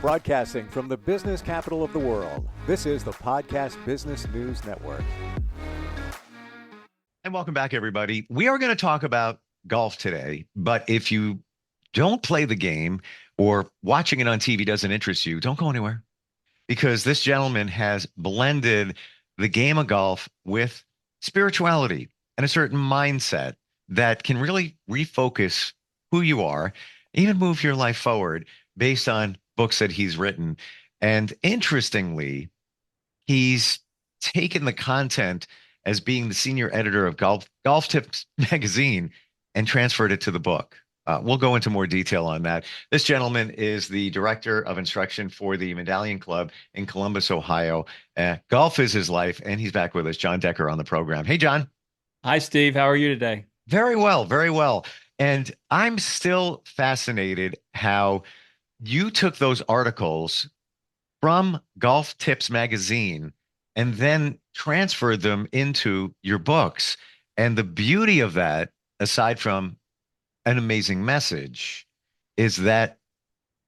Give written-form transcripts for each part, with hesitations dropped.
Broadcasting from the business capital of the world, this is the Podcast Business News Network. And welcome back, everybody. We are going to talk about golf today, but if you don't play the game or watching it on TV doesn't interest you, don't go anywhere because this gentleman has blended the game of golf with spirituality and a certain mindset that can really refocus who you are, even move your life forward based on books that he's written. And interestingly, he's taken the content as being the senior editor of Golf Tips magazine and transferred it to the book. We'll go into more detail on that. This gentleman is the director of instruction for the Medallion Club in Columbus, Ohio. Golf is his life, and he's back with us, John Decker, on the program. Hey, John. Hi, Steve. How are you today? Very well, very well. And I'm still fascinated how you took those articles from Golf Tips magazine and then transferred them into your books. And the beauty of that, aside from an amazing message, is that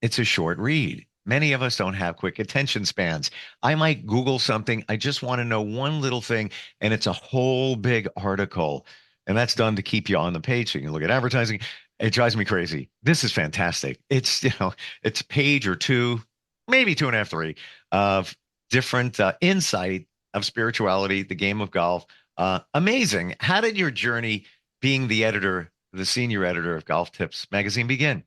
it's a short read. Many of us don't have quick attention spans. I might Google something. I just want to know one little thing, and it's a whole big article. And that's done to keep you on the page so you can look at advertising. It drives me crazy. This is fantastic. It's, it's a page or two, maybe two and a half, three, of different insight of spirituality, the game of golf. Amazing. How did your journey being the senior editor of Golf Tips magazine begin?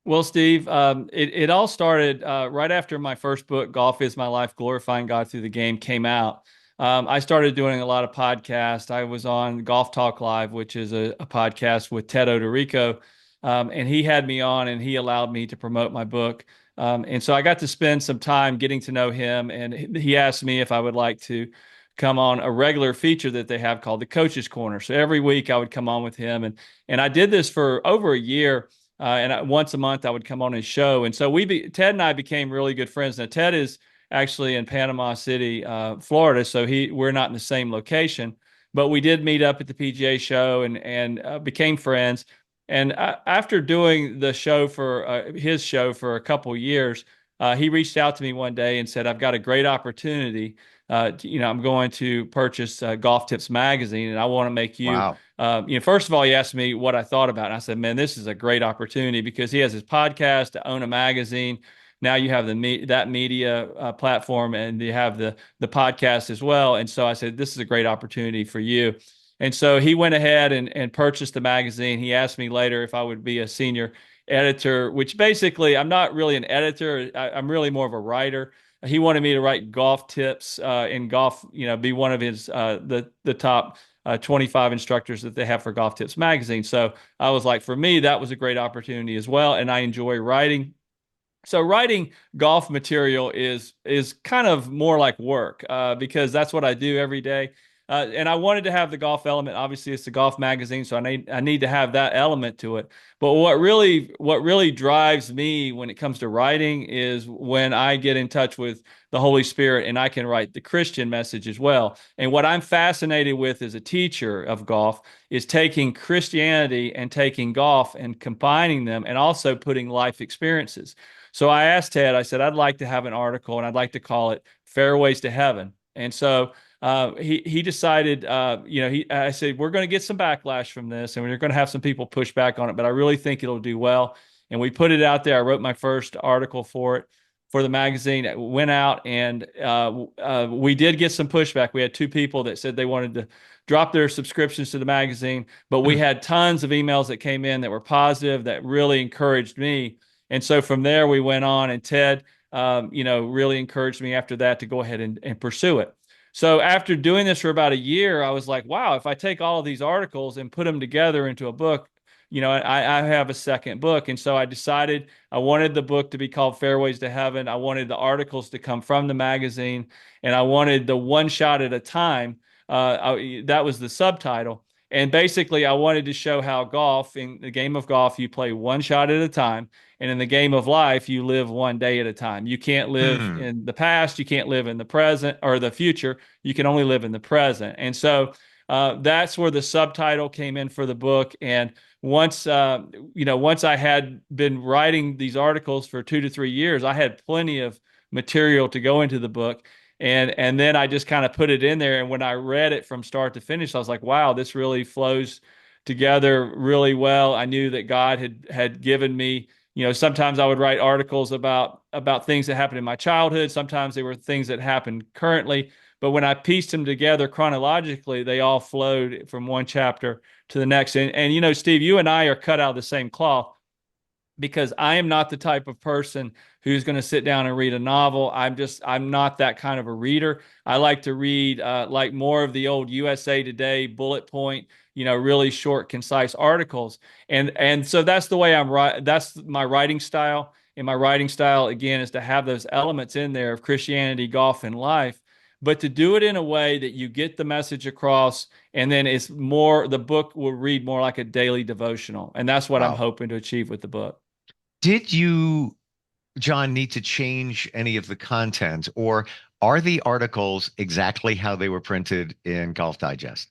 Well, Steve, it all started right after my first book, Golf is My Life, Glorifying God Through the Game, came out. I started doing a lot of podcasts. I was on Golf Talk Live, which is a podcast with Ted Odorico, and he had me on and he allowed me to promote my book. And so I got to spend some time getting to know him, and he asked me if I would like to come on a regular feature that they have called the Coach's Corner. So every week I would come on with him, and I did this for over a year. Once a month I would come on his show, and so Ted and I became really good friends. Now Ted is actually in Panama City, Florida, so we're not in the same location, but we did meet up at the PGA show and became friends. And after doing the show for his show for a couple years, he reached out to me one day and said, "I've got a great opportunity. I'm going to purchase Golf Tips magazine, and I want to make you." Wow. First of all, he asked me what I thought about it. And I said, "Man, this is a great opportunity because he has his podcast to own a magazine. Now you have that media platform, and you have the podcast as well." And so I said, "This is a great opportunity for you." And so he went ahead and purchased the magazine. He asked me later if I would be a senior editor, which basically I'm not really an editor. I'm really more of a writer. He wanted me to write golf tips in golf, be one of his the top 25 instructors that they have for Golf Tips magazine. So I was like, for me, that was a great opportunity as well, and I enjoy writing. So writing golf material is kind of more like work because that's what I do every day. And I wanted to have the golf element. Obviously, it's a golf magazine, so I need to have that element to it. But what really drives me when it comes to writing is when I get in touch with the Holy Spirit and I can write the Christian message as well. And what I'm fascinated with as a teacher of golf is taking Christianity and taking golf and combining them and also putting life experiences. So I asked Ted, I said, I'd like to have an article and I'd like to call it Fairways to Heaven. And so he decided, I said, we're going to get some backlash from this and we're going to have some people push back on it, but I really think it'll do well. And we put it out there. I wrote my first article for it, for the magazine. It went out and we did get some pushback. We had two people that said they wanted to drop their subscriptions to the magazine, but we had tons of emails that came in that were positive, that really encouraged me. And so from there, we went on, and Ted, really encouraged me after that to go ahead and pursue it. So after doing this for about a year, I was like, wow, if I take all of these articles and put them together into a book, I have a second book. And so I decided I wanted the book to be called Fairways to Heaven. I wanted the articles to come from the magazine, and I wanted the one shot at a time. That was the subtitle. And basically, I wanted to show how in the game of golf, you play one shot at a time. And in the game of life, you live one day at a time. You can't live in the past. You can't live in the present or the future. You can only live in the present. And so That's where the subtitle came in for the book. And once once I had been writing these articles for 2 to 3 years, I had plenty of material to go into the book. And then I just kind of put it in there. And when I read it from start to finish, I was like, wow, this really flows together really well. I knew that God had given me, sometimes I would write articles about things that happened in my childhood. Sometimes they were things that happened currently. But when I pieced them together chronologically, they all flowed from one chapter to the next. And Steve, you and I are cut out of the same cloth, because I am not the type of person who's going to sit down and read a novel. I'm not that kind of a reader. I like to read like more of the old USA Today bullet point, really short, concise articles. And so that's the way that's my writing style. And my writing style, again, is to have those elements in there of Christianity, golf, and life, but to do it in a way that you get the message across. And then the book will read more like a daily devotional. And that's what I'm Wow. hoping to achieve with the book. Did you, John, need to change any of the content, or are the articles exactly how they were printed in Golf Digest?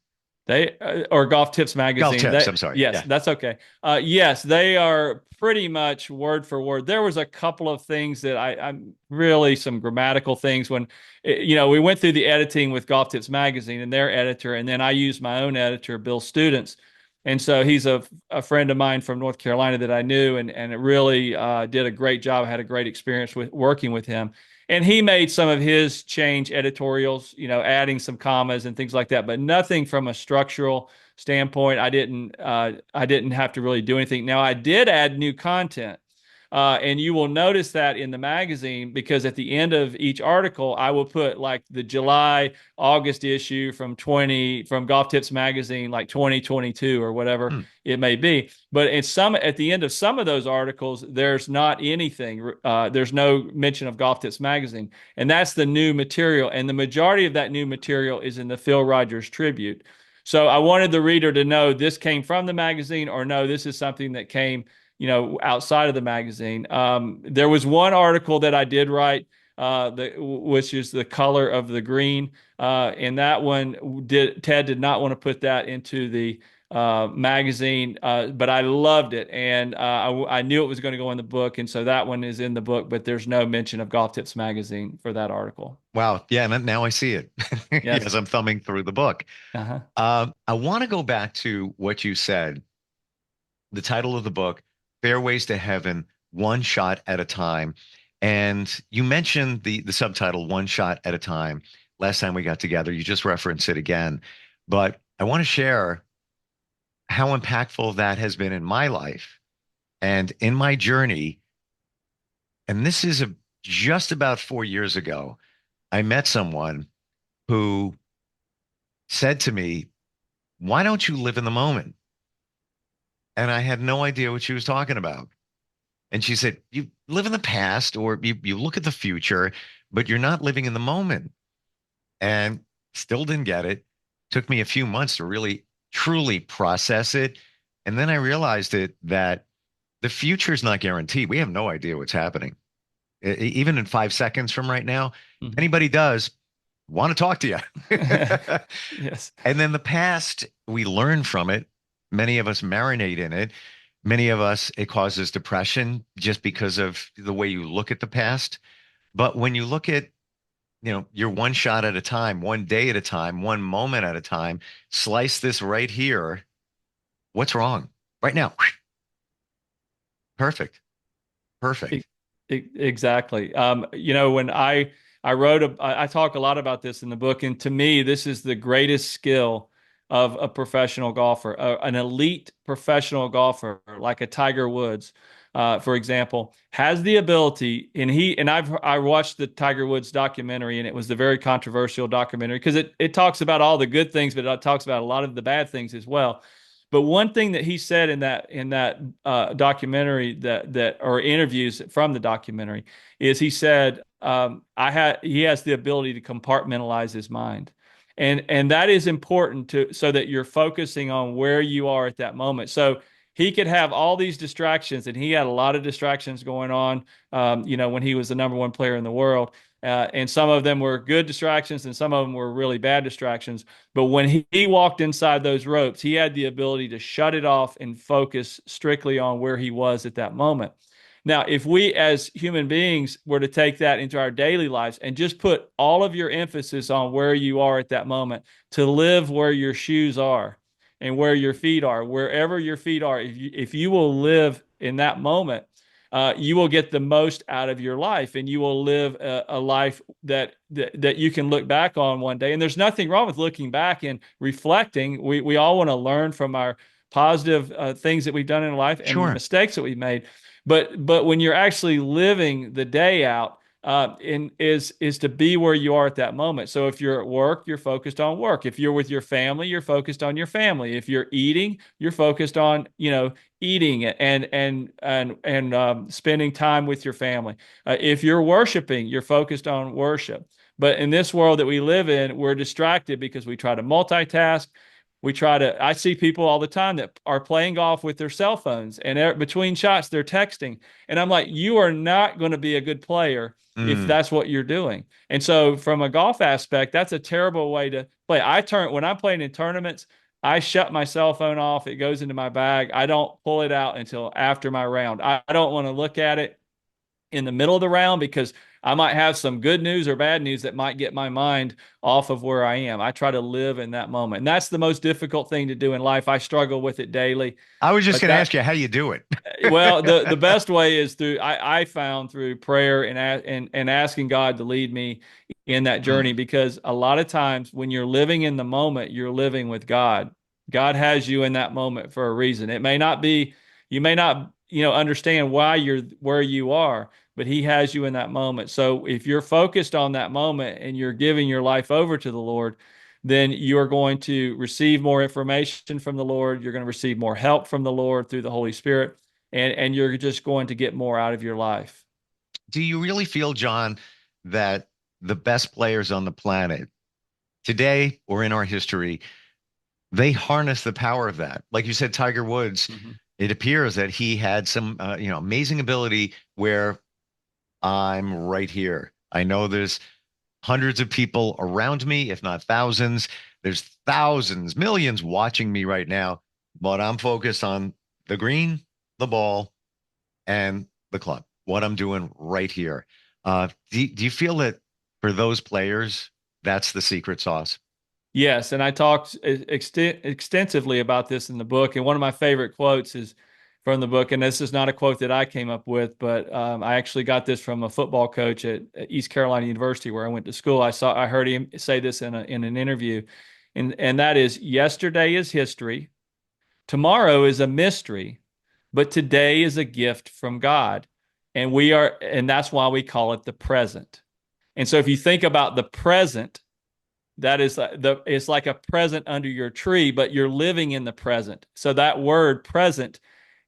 Or Golf Tips Golf magazine. Tips, I'm sorry. Yes, Yeah. that's okay. Yes, they are pretty much word for word. There was a couple of things that I'm really some grammatical things when, we went through the editing with Golf Tips magazine and their editor, and then I used my own editor, Bill Students. And so he's a friend of mine from North Carolina that I knew, and it really did a great job. I had a great experience with working with him. And he made some of his change editorials, adding some commas and things like that, but nothing from a structural standpoint. I didn't have to really do anything. Now I did add new content. And you will notice that in the magazine, because at the end of each article, I will put like the July, August issue from Golf Tips magazine, like 2022 or whatever Hmm. it may be. But at the end of some of those articles, there's not anything. There's no mention of Golf Tips magazine, and that's the new material. And the majority of that new material is in the Phil Rogers tribute. So I wanted the reader to know this came from the magazine, or no, this is something that came outside of the magazine. There was one article that I did write, which is the color of the green. And that one Ted did not want to put that into the magazine, but I loved it. And I knew it was going to go in the book. And so that one is in the book, but there's no mention of Golf Tips magazine for that article. Wow. Yeah. And now I see it Yes. as I'm thumbing through the book. Uh-huh. I want to go back to what you said. The title of the book, Fairways to Heaven, One Shot at a Time. And you mentioned the subtitle, One Shot at a Time. Last time we got together, you just referenced it again. But I want to share how impactful that has been in my life and in my journey. And this is just about 4 years ago. I met someone who said to me, "Why don't you live in the moment?" And I had no idea what she was talking about. And she said, "You live in the past, or you look at the future, but you're not living in the moment." And still didn't get it. Took me a few months to really, truly process it. And then I realized that the future is not guaranteed. We have no idea what's happening. Even in 5 seconds from right now, Mhm. anybody does want to talk to you. Yes. And then the past, we learn from it. Many of us marinate in it. Many of us, it causes depression just because of the way you look at the past. But when you look at, you're one shot at a time, one day at a time, one moment at a time, slice this right here. What's wrong? Right now. Perfect. Perfect. Exactly. When I talk a lot about this in the book, and to me, this is the greatest skill of a professional golfer, an elite professional golfer like a Tiger Woods, for example, has the ability, and I watched the Tiger Woods documentary, and it was the very controversial documentary because it talks about all the good things, but it talks about a lot of the bad things as well. But one thing that he said in that documentary that or interviews from the documentary is he said he has the ability to compartmentalize his mind, and that is important so that you're focusing on where you are at that moment. So he could have all these distractions, and he had a lot of distractions going on. When he was the number one player in the world. And some of them were good distractions and some of them were really bad distractions. But when he walked inside those ropes, he had the ability to shut it off and focus strictly on where he was at that moment. Now, if we as human beings were to take that into our daily lives and just put all of your emphasis on where you are at that moment, to live where your shoes are and where your feet are, wherever your feet are, if you will live in that moment, you will get the most out of your life, and you will live a life that you can look back on one day. And there's nothing wrong with looking back and reflecting. We all want to learn from our positive things that we've done in life and the Sure. mistakes that we've made. But when you're actually living the day out, is to be where you are at that moment. So if you're at work, you're focused on work. If you're with your family, you're focused on your family. If you're eating, you're focused on eating and spending time with your family. If you're worshiping, you're focused on worship. But in this world that we live in, we're distracted because we try to multitask. I see people all the time that are playing golf with their cell phones, and between shots, they're texting. And I'm like, you are not going to be a good player if Mm. that's what you're doing. And so, from a golf aspect, that's a terrible way to play. When I'm playing in tournaments, I shut my cell phone off. It goes into my bag. I don't pull it out until after my round. I don't want to look at it in the middle of the round because I might have some good news or bad news that might get my mind off of where I am. I try to live in that moment. And that's the most difficult thing to do in life. I struggle with it daily. I was just But going to ask you how you do it. well, the best way is I found through prayer and asking God to lead me in that journey, Mm. because a lot of times when you're living in the moment, you're living with God. God has you in that moment for a reason. It may not be, you may not, understand why you're where you are, but he has you in that moment. So if you're focused on that moment and you're giving your life over to the Lord, then you're going to receive more information from the Lord. You're going to receive more help from the Lord through the Holy Spirit, and you're just going to get more out of your life. Do you really feel, John, that the best players on the planet today or in our history, they harness the power of that? Like you said, Tiger Woods, Mhm. it appears that he had some, amazing ability where I'm right here. I know there's hundreds of people around me, if not thousands. There's thousands, millions watching me right now, but I'm focused on the green, the ball, and the club, what I'm doing right here. Do you feel that for those players, that's the secret sauce? Yes, and I talked extensively about this in the book. And one of my favorite quotes is from the book. And this is not a quote that I came up with, but I actually got this from a football coach at East Carolina University, where I went to school. I heard him say this in an interview, and that is, yesterday is history, tomorrow is a mystery, but today is a gift from God. And that's why we call it the present. And so if you think about the present, that is it's like a present under your tree, but you're living in the present. So that word present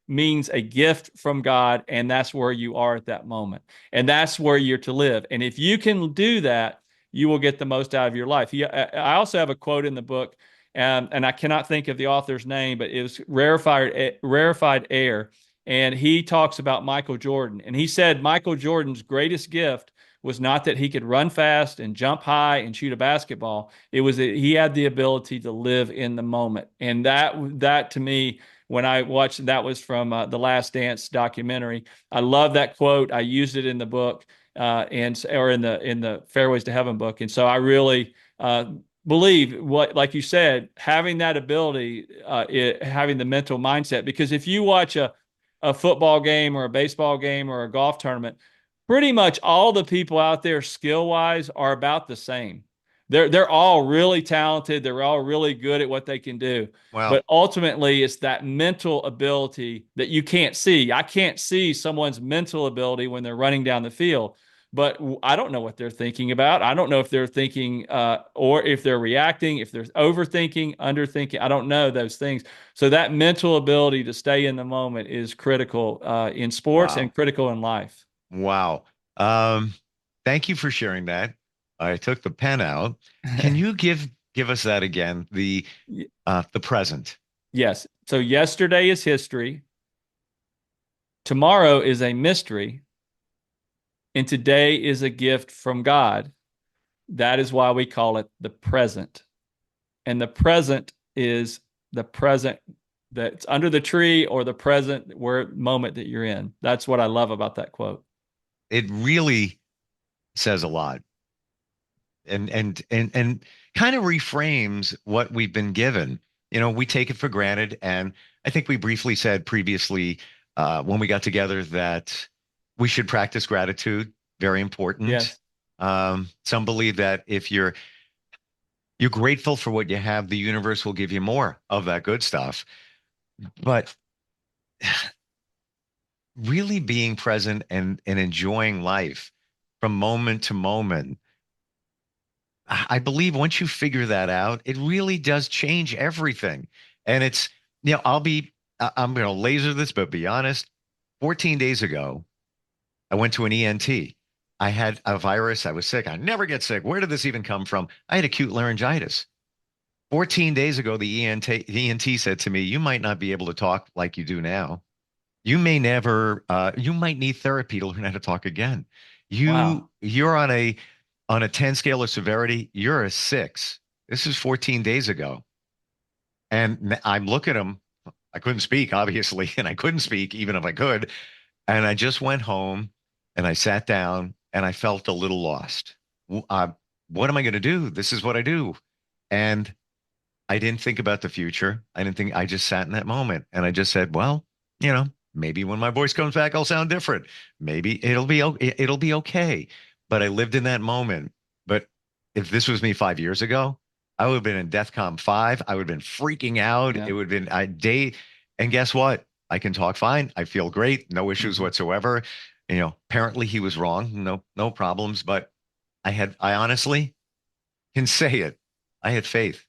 means a gift from God, and that's where you are at that moment. And that's where you're to live. And if you can do that, you will get the most out of your life. I also have a quote in the book, and I cannot think of the author's name, but it was Rarefied Air. And he talks about Michael Jordan. And he said Michael Jordan's greatest gift was not that he could run fast and jump high and shoot a basketball. It was that he had the ability to live in the moment. And that to me, when I watched, that was from the Last Dance documentary. I love that quote. I used it in the book, or in the Fairways to Heaven book. And so I really believe, what, like you said, having that ability, having the mental mindset. Because if you watch a football game or a baseball game or a golf tournament, pretty much all the people out there skill wise are about the same. They're all really talented. They're all really good at what they can do. Well, But ultimately, it's that mental ability that you can't see. I can't see someone's mental ability when they're running down the field, but I don't know what they're thinking about. I don't know if they're thinking, or if they're reacting, if they're overthinking, underthinking. I don't know those things. So that mental ability to stay in the moment is critical in sports wow. and critical in life. Wow. Um, Thank you for sharing that. I took the pen out. Can you give us that again? The present. Yes. So yesterday is history. Tomorrow is a mystery. And today is a gift from God. That is why we call it the present. And the present is the present that's under the tree, or the present moment that you're in. That's what I love about that quote. It really says a lot, and kind of reframes what we've been given. We take it for granted, and I think we briefly said previously when we got together that we should practice gratitude. Very important. Yes. Some believe that if you're grateful for what you have, the universe will give you more of that good stuff. But really being present and enjoying life from moment to moment, I believe once you figure that out, it really does change everything. And I'm going to laser this, but be honest, 14 days ago, I went to an ENT. I had a virus. I was sick. I never get sick. Where did this even come from? I had acute laryngitis. 14 days ago, the ENT said to me, you might not be able to talk like you do now. You might need therapy to learn how to talk again. Wow. You're on a 10 scale of severity, you're a 6. This is 14 days ago. And I'm looking at him. I couldn't speak, obviously, and I couldn't speak even if I could. And I just went home and I sat down and I felt a little lost. What am I going to do? This is what I do. And I didn't think about the future. I just sat in that moment and I just said, well, maybe when my voice comes back, I'll sound different. Maybe it'll be okay. But I lived in that moment. But if this was me 5 years ago, I would have been in DEFCON 5. I would have been freaking out. Yeah. It would have been a day. And guess what? I can talk fine. I feel great. No issues whatsoever. Apparently he was wrong. No problems. But I honestly can say it. I had faith.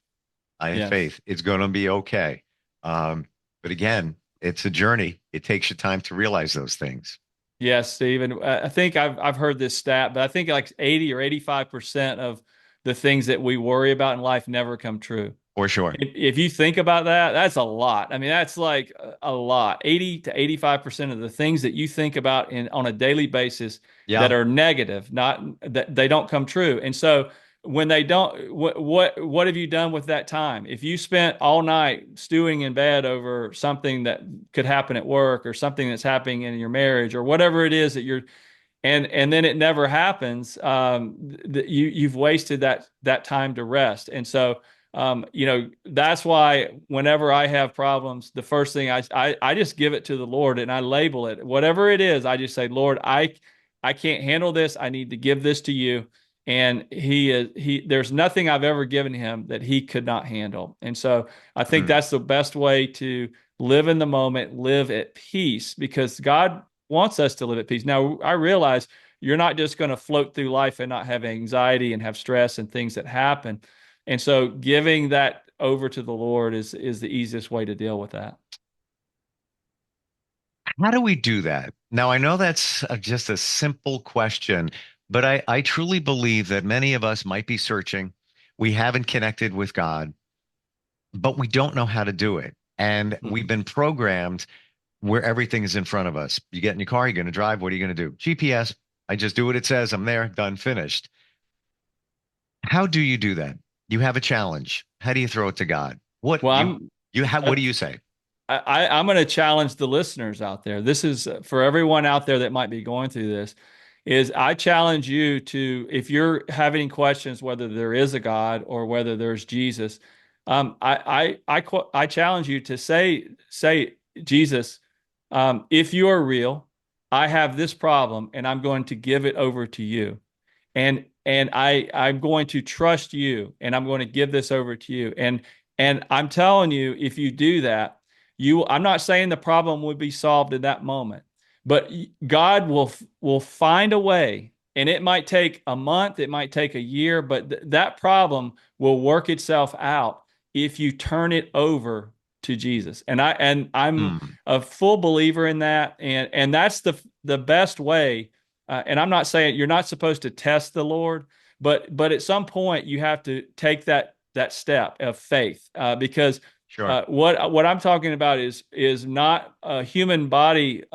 I had Yes. faith. It's going to be okay. But again, it's a journey. It takes you time to realize those things. Yes, Stephen. I think I've heard this stat, but I think like 80 or 85% of the things that we worry about in life never come true. For sure. If you think about that, that's a lot. I mean, that's like a lot. 80 to 85% of the things that you think about on a daily basis that Yeah. are negative, not that they don't come true. And so when they don't, what have you done with that time? If you spent all night stewing in bed over something that could happen at work, or something that's happening in your marriage, or whatever it is that and then it never happens, you've wasted that time to rest. And so that's why whenever I have problems, the first thing I just give it to the Lord and I label it, whatever it is. I just say, Lord, I can't handle this. I need to give this to you. And there's nothing I've ever given him that he could not handle. And so I think that's the best way to live in the moment, live at peace, because God wants us to live at peace. Now, I realize you're not just going to float through life and not have anxiety and have stress and things that happen. And so giving that over to the Lord is the easiest way to deal with that. How do we do that? Now, I know that's just a simple question, but I truly believe that many of us might be searching. We haven't connected with God, but we don't know how to do it. And we've been programmed where everything is in front of us. You get in your car, you're going to drive. What are you going to do? GPS. I just do what it says. I'm there, done, finished. How do you do that? You have a challenge. How do you throw it to God? What Well, what do you say? I'm going to challenge the listeners out there. This is for everyone out there that might be going through this. Is I challenge you to, if you're having questions whether there is a God or whether there's Jesus, I challenge you to say, Jesus, if you are real, I have this problem and I'm going to give it over to you. And I'm going to trust you and I'm going to give this over to you. And I'm telling you, if you do that, I'm not saying the problem would be solved in that moment, but God will find a way. And it might take a month, it might take a year, but that problem will work itself out if you turn it over to Jesus. And I'm a full believer in that. And that's the best way. And I'm not saying you're not supposed to test the Lord, but at some point you have to take that step of faith, because Sure. what I'm talking about is not a human body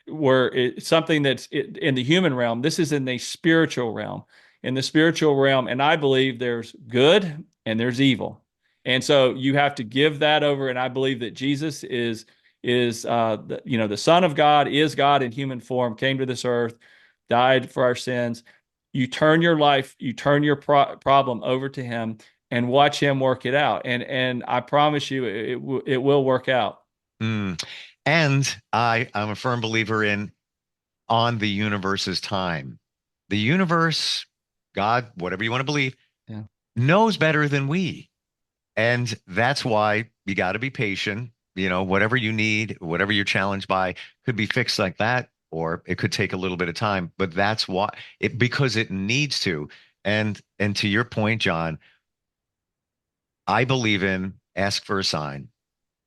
where it's something that's in the human realm. This is in the spiritual realm. In the spiritual realm, and I believe there's good and there's evil. And so you have to give that over. And I believe that Jesus is the Son of God, is God in human form, came to this earth, died for our sins. You turn your life, you turn your problem over to Him, and watch Him work it out. And I promise you, it will work out. Mm. And I'm a firm believer in on the universe's time. The universe, God, whatever you want to believe, Yeah. knows better than we. And that's why you got to be patient. Whatever you need, whatever you're challenged by could be fixed like that, or it could take a little bit of time, but that's why because it needs to. And to your point, John, I believe in ask for a sign,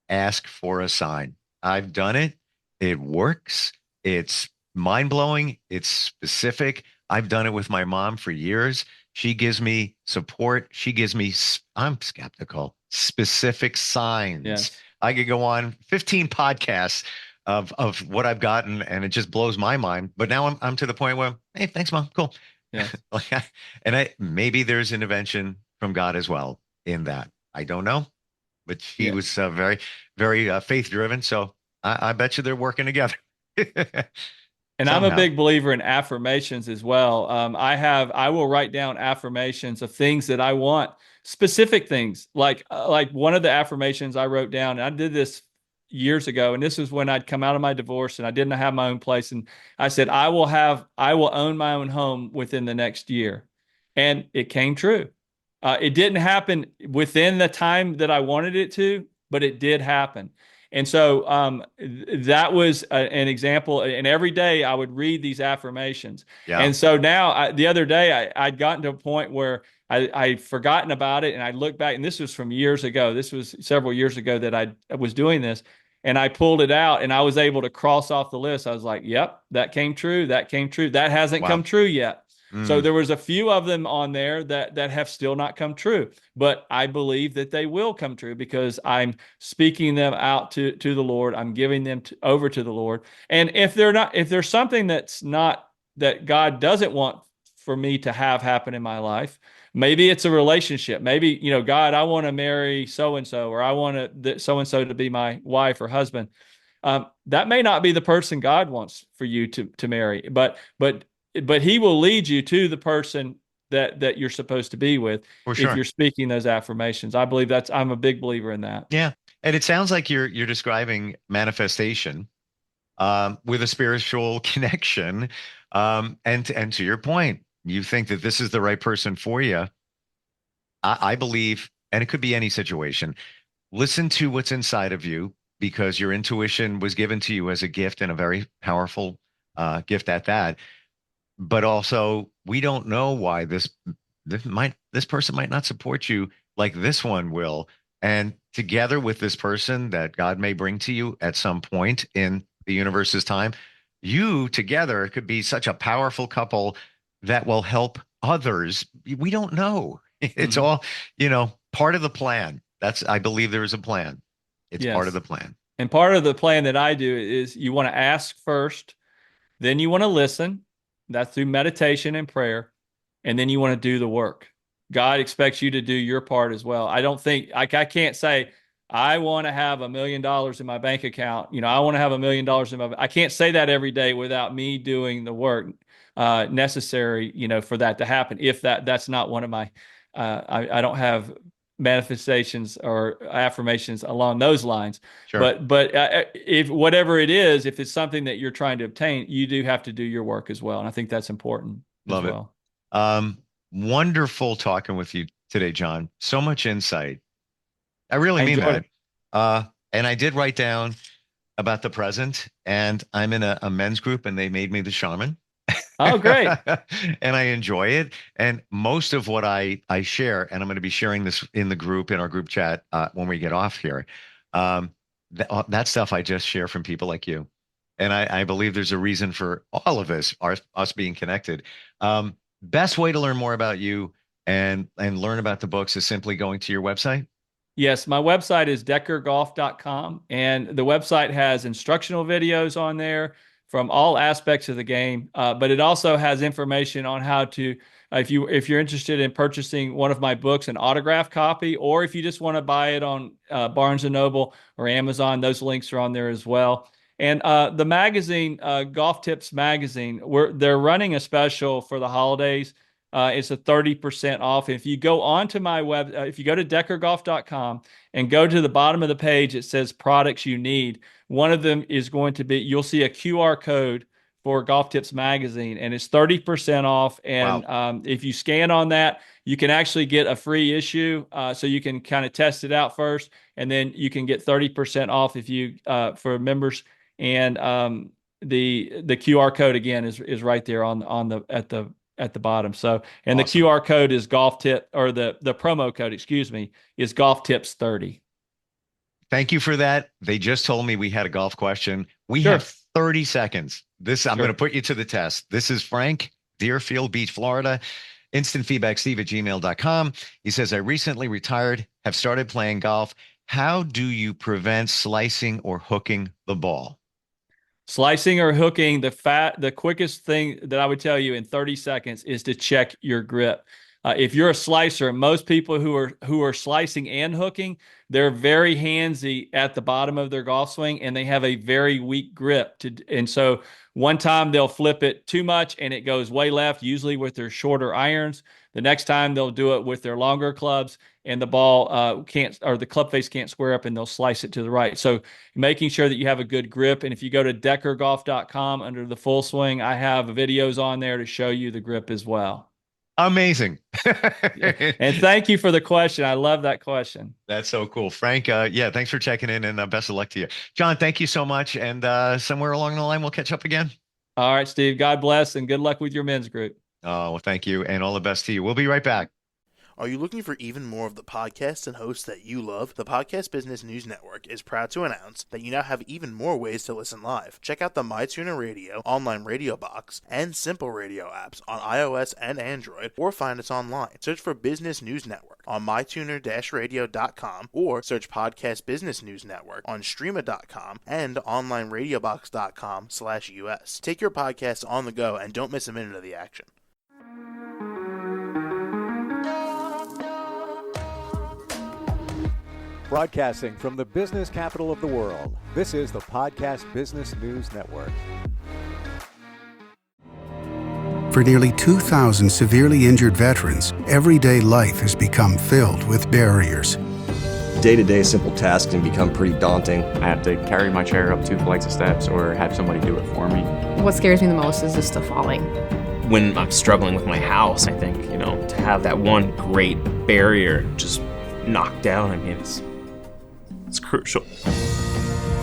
ask for a sign. I've done it. It works. It's mind blowing. It's specific. I've done it with my mom for years. She gives me support. She gives me, I'm skeptical, specific signs. Yes. I could go on 15 podcasts of what I've gotten, and it just blows my mind. But now I'm to the point where, hey, thanks, Mom. Cool. Yes. And maybe there's intervention from God as well in that. I don't know, but she was very, very faith driven. So I bet you they're working together. And I'm a Somehow. big believer in affirmations as well. I will write down affirmations of things that I want, specific things. Like one of the affirmations I wrote down, and I did this years ago, and this was when I'd come out of my divorce and I didn't have my own place. And I said, I will own my own home within the next year. And it came true. It didn't happen within the time that I wanted it to, but it did happen. And so that was an example. And every day I would read these affirmations. Yeah. And so now the other day I'd gotten to a point where I'd forgotten about it. And I looked back, and this was from years ago. This was several years ago that I was doing this. And I pulled it out, and I was able to cross off the list. I was like, yep, that came true. That came true. That hasn't come true yet. So there was a few of them on there that have still not come true, but I believe that they will come true because I'm speaking them out to the Lord. I'm giving them over to the Lord. And if there's something that's not, that God doesn't want for me to have happen in my life, maybe it's a relationship. Maybe, God, I want to marry so-and-so, or I want so-and-so to be my wife or husband. That may not be the person God wants for you to marry, but He will lead you to the person that you're supposed to be with if you're speaking those affirmations. I believe I'm a big believer in that. Yeah. And it sounds like you're describing manifestation with a spiritual connection. And to your point, you think that this is the right person for you. I believe, and it could be any situation, listen to what's inside of you, because your intuition was given to you as a gift, and a very powerful gift at that. But also, we don't know why this person might not support you like this one will. And together with this person that God may bring to you at some point in the universe's time, you together could be such a powerful couple that will help others. We don't know. It's all, part of the plan. I believe there is a plan. It's part of the plan. And part of the plan that I do is you want to ask first, then you want to listen. That's through meditation and prayer. And then you want to do the work. God expects you to do your part as well. I don't think I can't say, I want to have $1 million in my bank account. I want to have $1 million I can't say that every day without me doing the work necessary, for that to happen. If that's not one of my, I don't have manifestations or affirmations along those lines. Sure. But if whatever it is, if it's something that you're trying to obtain, you do have to do your work as well. And I think that's important Love as it. well. Wonderful talking with you today, John. So much insight. I really mean that. And I did write down about the present, and I'm in a men's group, and they made me the shaman. Oh, great. And I enjoy it. And most of what I share, and I'm going to be sharing this in our group chat when we get off here. That stuff I just share from people like you. And I believe there's a reason for all of us being connected. Best way to learn more about you and learn about the books is simply going to your website. Yes, my website is deckergolf.com, and the website has instructional videos on there. from all aspects of the game. But it also has information on how to, if you're interested in purchasing one of my books, an autographed copy, or if you just want to buy it on Barnes and Noble or Amazon, those links are on there as well. And the magazine, Golf Tips Magazine, they're running a special for the holidays. It's a 30% off. If you go onto my web, if you go to deckergolf.com and go to the bottom of the page, it says products you need. One of them is going to be, you'll see a QR code for Golf Tips Magazine, and it's 30% off. And Wow. If you scan on that, you can actually get a free issue. So you can kind of test it out first, and then you can get 30% off if you for members. And the QR code again is right there at the bottom. So, and Awesome. the QR code is golf tip, or the promo code, excuse me, is golf tips 30. Thank you for that. They just told me we had a golf question. We Sure. have 30 seconds. I'm Sure. going to put you to the test. This is Frank, Deerfield Beach, Florida. InstantFeedbackSteve@gmail.com. He says, I recently retired, have started playing golf. How do you prevent slicing or hooking the ball? Slicing or hooking, the quickest thing that I would tell you in 30 seconds is to check your grip. If you're a slicer, most people who are slicing and hooking, they're very handsy at the bottom of their golf swing, and they have a very weak grip. And so one time they'll flip it too much and it goes way left, usually with their shorter irons. The next time they'll do it with their longer clubs, and the ball can't, or the club face can't square up, and they'll slice it to the right. So making sure that you have a good grip. And if you go to deckergolf.com under the full swing, I have videos on there to show you the grip as well. Amazing. And thank you for the question. I love that question. That's so cool. Frank, yeah, thanks for checking in, and best of luck to you. John, thank you so much. And somewhere along the line, we'll catch up again. All right, Steve, God bless, and good luck with your men's group. Oh, well, thank you, and all the best to you. We'll be right back. Are you looking for even more of the podcasts and hosts that you love? The Podcast Business News Network is proud to announce that you now have even more ways to listen live. Check out the MyTuner Radio, online radio box, and Simple Radio apps on iOS and Android, or find us online. Search for Business News Network on mytuner-radio.com, or search Podcast Business News Network on streama.com and onlineradiobox.com/US. Take your podcast on the go and don't miss a minute of the action. Broadcasting from the business capital of the world, this is the Podcast Business News Network. For nearly 2,000 severely injured veterans, everyday life has become filled with barriers. Day-to-day simple tasks can become pretty daunting. I have to carry my chair up 2 flights of steps or have somebody do it for me. What scares me the most is just the falling. When I'm struggling with my house, I think, to have that one great barrier just knocked down, it's crucial.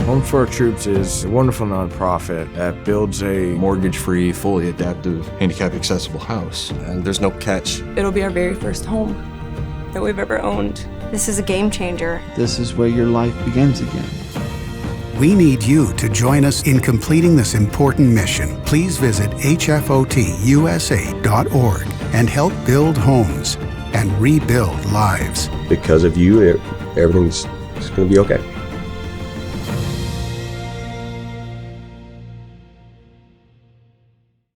Home for Our Troops is a wonderful nonprofit that builds a mortgage-free, fully adaptive, handicap-accessible house. And there's no catch. It'll be our very first home that we've ever owned. This is a game changer. This is where your life begins again. We need you to join us in completing this important mission. Please visit hfotusa.org and help build homes and rebuild lives. Because of you, everything's going to be okay.